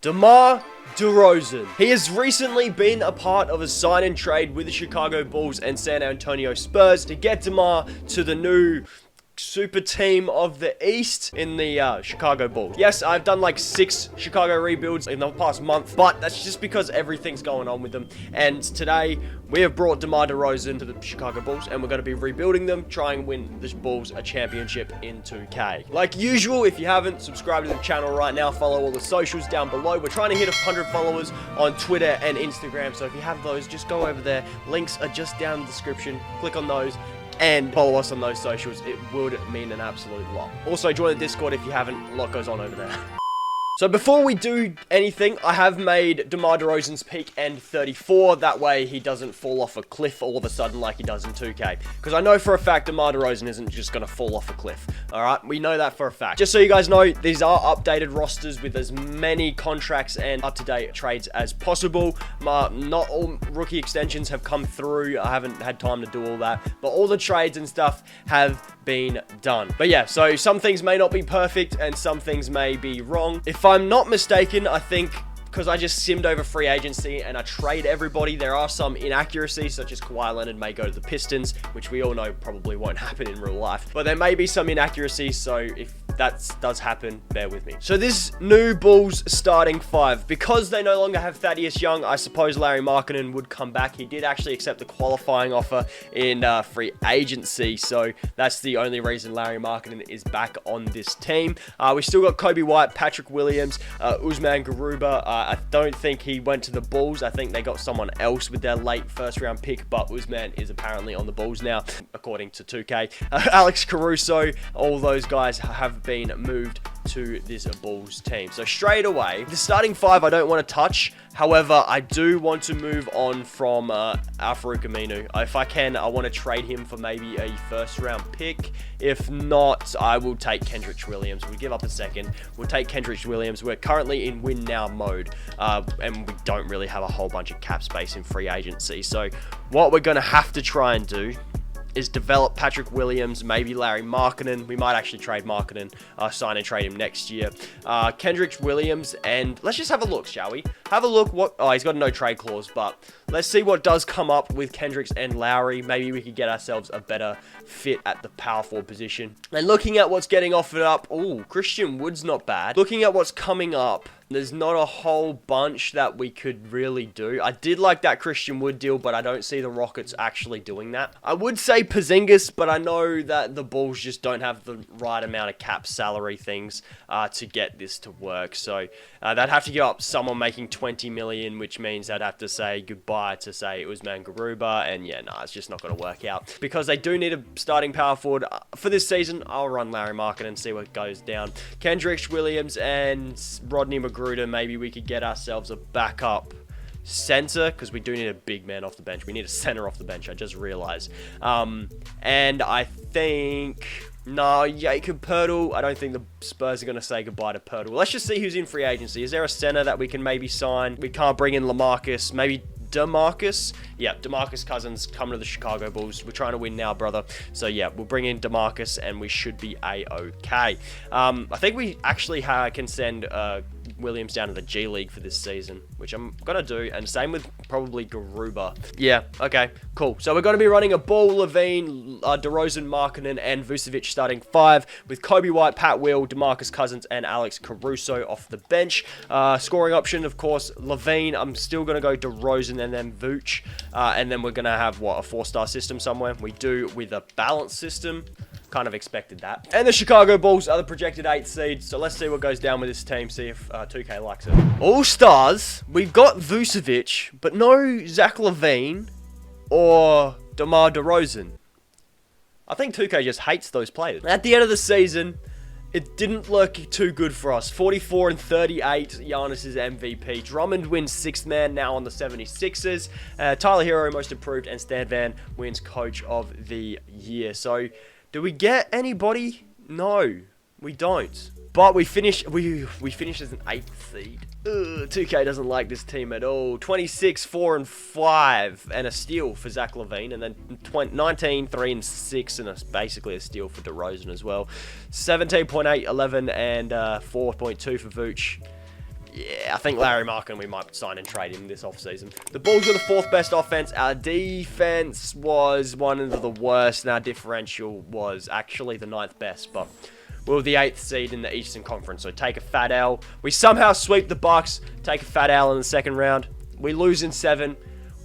Demar DeRozan. He has recently been a part of a sign and trade with the Chicago Bulls and San Antonio Spurs to get Demar to the new super team of the East in the Chicago Bulls. Yes, I've done like 6 Chicago rebuilds in the past month, but that's just because everything's going on with them. And today, we have brought Demar DeRozan to the Chicago Bulls, and we're going to be rebuilding them, trying to win the Bulls a championship in 2K. Like usual, if you haven't subscribed to the channel right now, follow all the socials down below. We're trying to hit 100 followers on Twitter and Instagram, so if you have those, just go over there. Links are just down in the description. Click on those and follow us on those socials. It would mean an absolute lot. Also, join the Discord if you haven't. A lot goes on over there. So before we do anything, I have made Demar DeRozan's peak end 34. That way he doesn't fall off a cliff all of a sudden like he does in 2K. Because I know for a fact DeMar DeRozan isn't just going to fall off a cliff. Alright, we know that for a fact. Just so you guys know, these are updated rosters with as many contracts and up-to-date trades as possible. Not all rookie extensions have come through. I haven't had time to do all that. But all the trades and stuff have been done. But yeah, so some things may not be perfect and some things may be wrong. If I'm not mistaken, I think because I just simmed over free agency and I trade everybody, there are some inaccuracies, such as Kawhi Leonard may go to the Pistons, which we all know probably won't happen in real life. But there may be some inaccuracies, so if that does happen, bear with me. So this new Bulls starting 5, because they no longer have Thaddeus Young, I suppose Larry Markkinen would come back. He did actually accept the qualifying offer in free agency, so that's the only reason Larry Markkinen is back on this team. We still got Kobe White, Patrick Williams, Usman Garuba. I don't think he went to the Bulls. I think they got someone else with their late first round pick, but Usman is apparently on the Bulls now, according to 2K. Alex Caruso, all those guys have been moved to this Bulls team. So straight away, the starting 5 I don't want to touch. However, I do want to move on from Al-Farouq Aminu. If I can, I want to trade him for maybe a first round pick. If not, I will take Kendrick Williams. We'll give up a second. We'll take Kendrick Williams. We're currently in win now mode, and we don't really have a whole bunch of cap space in free agency. So what we're going to have to try and do is develop Patrick Williams, maybe Larry Markkinen. We might actually trade Markkinen, sign and trade him next year. Kendrick Williams, and let's just have a look, shall we? Have a look what... Oh, he's got a no trade clause, but let's see what does come up with Kendricks and Lowry. Maybe we could get ourselves a better fit at the power forward position. And looking at what's getting offered up, ooh, Christian Wood's not bad. Looking at what's coming up, there's not a whole bunch that we could really do. I did like that Christian Wood deal, but I don't see the Rockets actually doing that. I would say Porzingis, but I know that the Bulls just don't have the right amount of cap salary things to get this to work. So they'd have to give up someone making 20 million, which means they'd have to say goodbye to, say, Usman Garuba. And yeah, it's just not going to work out. Because they do need a starting power forward for this season. I'll run Larry Markkinen and see what goes down. Kendrick Williams and Rodney McGruder, maybe we could get ourselves a backup center, because we do need a big man off the bench. We need a center off the bench, I just realized. And I think... No, Jakob Poeltl. I don't think the Spurs are going to say goodbye to Poeltl. Let's just see who's in free agency. Is there a center that we can maybe sign? We can't bring in LaMarcus. Maybe DeMarcus? Yeah, DeMarcus Cousins coming to the Chicago Bulls. We're trying to win now, brother. So yeah, we'll bring in DeMarcus and we should be A-okay. I think we actually can send Williams down to the G League for this season, which I'm going to do. And same with probably Garuba. Yeah, okay, cool. So we're going to be running a Ball, Levine, DeRozan, Markkinen, and Vucevic starting 5 with Kobe White, Pat Will, DeMarcus Cousins, and Alex Caruso off the bench. Scoring option, of course, Levine. I'm still going to go DeRozan and then Vooch. And then we're going to have, what, a 4-star system somewhere? We do with a balanced system. Kind of expected that. And the Chicago Bulls are the projected 8th seed. So let's see what goes down with this team. See if 2K likes it. All stars. We've got Vucevic, but no Zach LaVine or DeMar DeRozan. I think 2K just hates those players. At the end of the season, it didn't look too good for us. 44 and 38, Giannis is MVP. Drummond wins 6th man now on the 76ers. Tyler Hero, most improved, and Stan Van wins coach of the year. So, do we get anybody? No, we don't. But we finish as an 8th seed. 2K doesn't like this team at all. 26, 4 and 5, and a steal for Zach LaVine, and then 19, 3 and 6, and basically a steal for DeRozan as well. 17.8, 11, and 4.2 for Vooch. Yeah, I think Larry Markin, we might sign and trade him this offseason. The Bulls were the 4th best offense. Our defense was one of the worst, and our differential was actually the 9th best, but we were the 8th seed in the Eastern Conference, so take a fat L. We somehow sweep the Bucks, take a fat L in the second round. We lose in 7.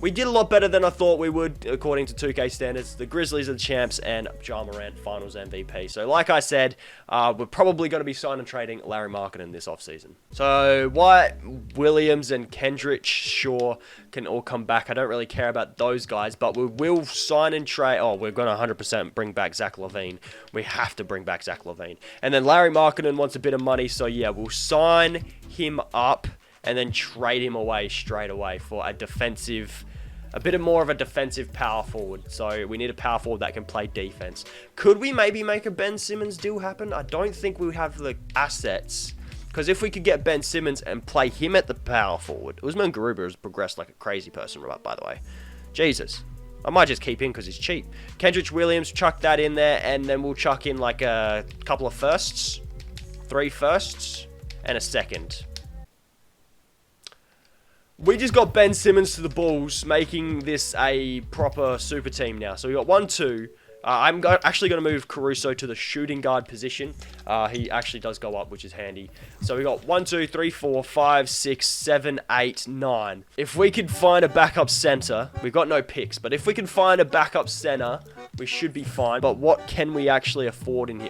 We did a lot better than I thought we would, according to 2K standards. The Grizzlies are the champs, and Ja Morant, Finals MVP. So, like I said, we're probably going to be signing and trading Larry Markkinen this offseason. So, White, Williams, and Kendrick, sure, can all come back. I don't really care about those guys, but we will sign and trade. Oh, we're going to 100% bring back Zach LaVine. We have to bring back Zach LaVine. And then Larry Markkinen wants a bit of money, so yeah, we'll sign him up and then trade him away straight away for a bit more of a defensive power forward. So we need a power forward that can play defense. Could we maybe make a Ben Simmons deal happen? I don't think we have the assets. Because if we could get Ben Simmons and play him at the power forward, Usman Garuba has progressed like a crazy person, by the way. Jesus. I might just keep him because he's cheap. Kendrick Williams, chuck that in there, and then we'll chuck in like a couple of firsts, 3 firsts, and a second. We just got Ben Simmons to the Bulls, making this a proper super team now. So we got 1, 2. I'm actually going to move Caruso to the shooting guard position. He actually does go up, which is handy. So we got 1, 2, 3, 4, 5, 6, 7, 8, 9. If we could find a backup center, we've got no picks, but if we can find a backup center, we should be fine. But what can we actually afford in here?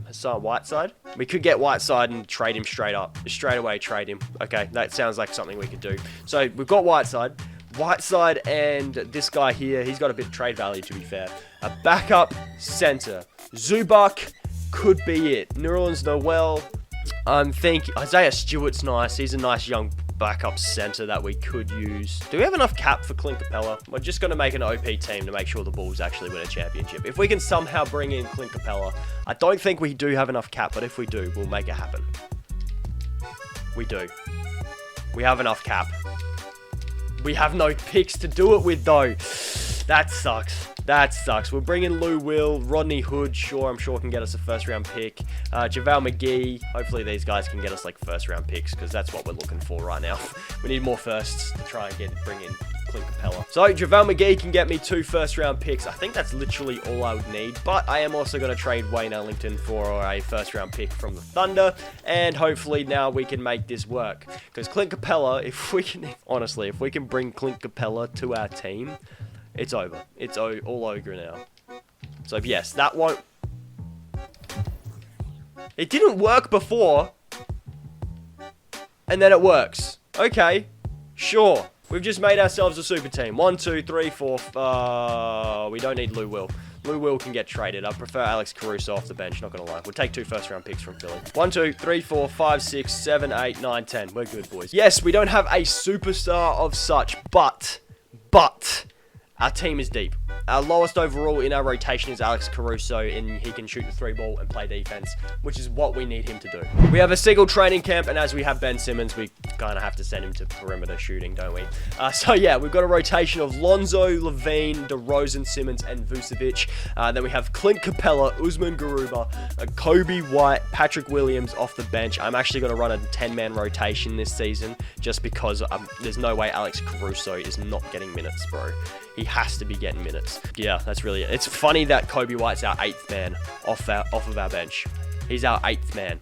Hassan Whiteside? We could get Whiteside and trade him straight up. Straight away trade him. Okay, that sounds like something we could do. So we've got Whiteside and this guy here, he's got a bit of trade value, to be fair. A backup center. Zubac could be it. Nerlens Noel. I'm thinking Isaiah Stewart's nice. He's a nice young backup center that we could use. Do we have enough cap for Clint Capella? We're just going to make an OP team to make sure the Bulls actually win a championship. If we can somehow bring in Clint Capella, I don't think we do have enough cap, but if we do, we'll make it happen. We do. We have enough cap. We have no picks to do it with, though. That sucks. That sucks. We'll bring in Lou Will, Rodney Hood, sure, I'm sure can get us a first-round pick. JaVale McGee, hopefully these guys can get us, like, first-round picks, because that's what we're looking for right now. We need more firsts to try and bring in Clint Capella. So, JaVale McGee can get me 2 first-round picks. I think that's literally all I would need, but I am also going to trade Wayne Ellington for a first-round pick from the Thunder, and hopefully now we can make this work. Because Clint Capella, honestly, if we can bring Clint Capella to our team, it's over. It's all over now. So, yes, that won't... It didn't work before. And then it works. Okay. Sure. We've just made ourselves a super team. 1, 2, 3, 4... we don't need Lou Will. Lou Will can get traded. I prefer Alex Caruso off the bench, not going to lie. We'll take 2 first-round picks from Philly. 1, 2, 3, 4, 5, 6, 7, 8, 9, 10. We're good, boys. Yes, we don't have a superstar of such, but... our team is deep. Our lowest overall in our rotation is Alex Caruso, and he can shoot the 3-ball and play defense, which is what we need him to do. We have a single training camp, and as we have Ben Simmons, we kind of have to send him to perimeter shooting, don't we? So yeah, we've got a rotation of Lonzo, LaVine, DeRozan, Simmons, and Vucevic. Then we have Clint Capella, Usman Garuba, Kobe White, Patrick Williams off the bench. I'm actually going to run a 10-man rotation this season, just because there's no way Alex Caruso is not getting minutes, bro. He has to be getting minutes. Yeah, that's really it. It's funny that Kobe White's our 8th man off of our bench. He's our 8th man.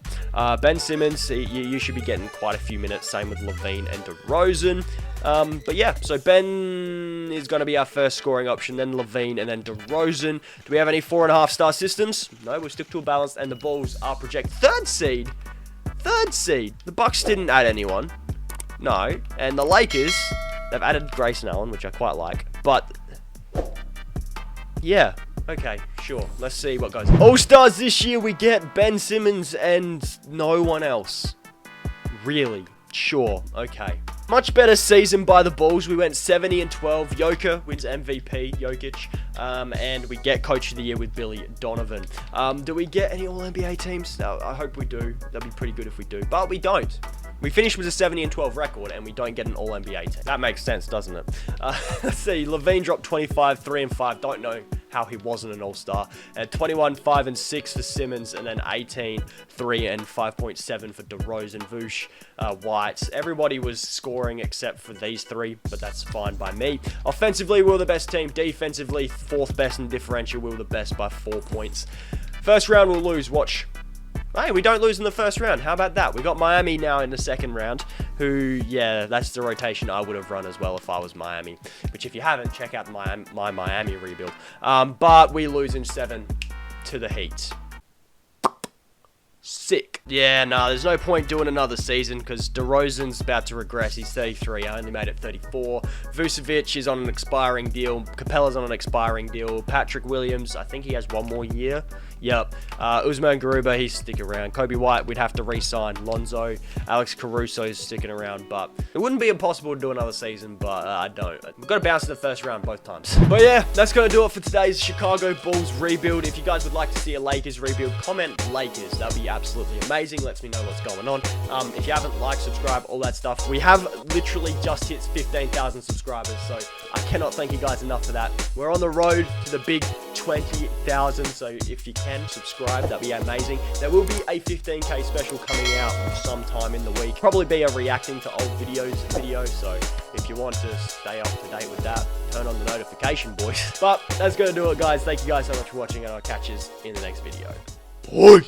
Ben Simmons, you should be getting quite a few minutes. Same with LaVine and DeRozan. But yeah, so Ben is going to be our first scoring option, then LaVine, and then DeRozan. Do we have any 4.5-star systems? No, we'll stick to a balance, and the Bulls are projected 3rd seed. 3rd seed. The Bucks didn't add anyone. No. And the Lakers, they've added Grayson Allen, which I quite like. But, yeah, okay, sure. Let's see what goes on. All-Stars this year, we get Ben Simmons and no one else. Really? Sure, okay. Much better season by the Bulls. We went 70-12. Joker wins MVP, Jokic. And we get Coach of the Year with Billy Donovan. Do we get any All-NBA teams? No, I hope we do. That'd be pretty good if we do. But we don't. We finished with a 70-12 record, and we don't get an All-NBA team. That makes sense, doesn't it? Let's see. LaVine dropped 25, 3 and 5. Don't know how he wasn't an all-star. And 21, 5, and 6 for Simmons, and then 18, 3, and 5.7 for DeRozan, Vooch, White. Everybody was scoring except for these three, but that's fine by me. Offensively, we were the best team. Defensively, 4th best in differential. We were the best by 4 points. First round, we'll lose. Watch. Hey, we don't lose in the first round. How about that? We got Miami now in the second round, who, yeah, that's the rotation I would have run as well if I was Miami. Which, if you haven't, check out my Miami rebuild. But we lose in 7 to the Heat. Sick. Yeah, nah, there's no point doing another season because DeRozan's about to regress. He's 33. I only made it 34. Vucevic is on an expiring deal. Capella's on an expiring deal. Patrick Williams, I think he has 1 more year. Yep. Usman Garuba, he's sticking around. Kobe White, we'd have to re-sign. Lonzo. Alex Caruso's sticking around, but it wouldn't be impossible to do another season, but I don't. We've got to bounce to the first round both times. But yeah, that's going to do it for today's Chicago Bulls rebuild. If you guys would like to see a Lakers rebuild, comment Lakers. That would be absolutely amazing. Lets me know what's going on. If you haven't, like, subscribe, all that stuff. We have literally just hit 15,000 subscribers, so I cannot thank you guys enough for that. We're on the road to the big 20,000, so if you can subscribe, that'd be amazing. There will be a 15k special coming out sometime in the week. Probably be a reacting to old videos video, so if you want to stay up to date with that, turn on the notification, boys. But that's gonna do it, guys. Thank you guys so much for watching, and I'll catch you in the next video. Bye.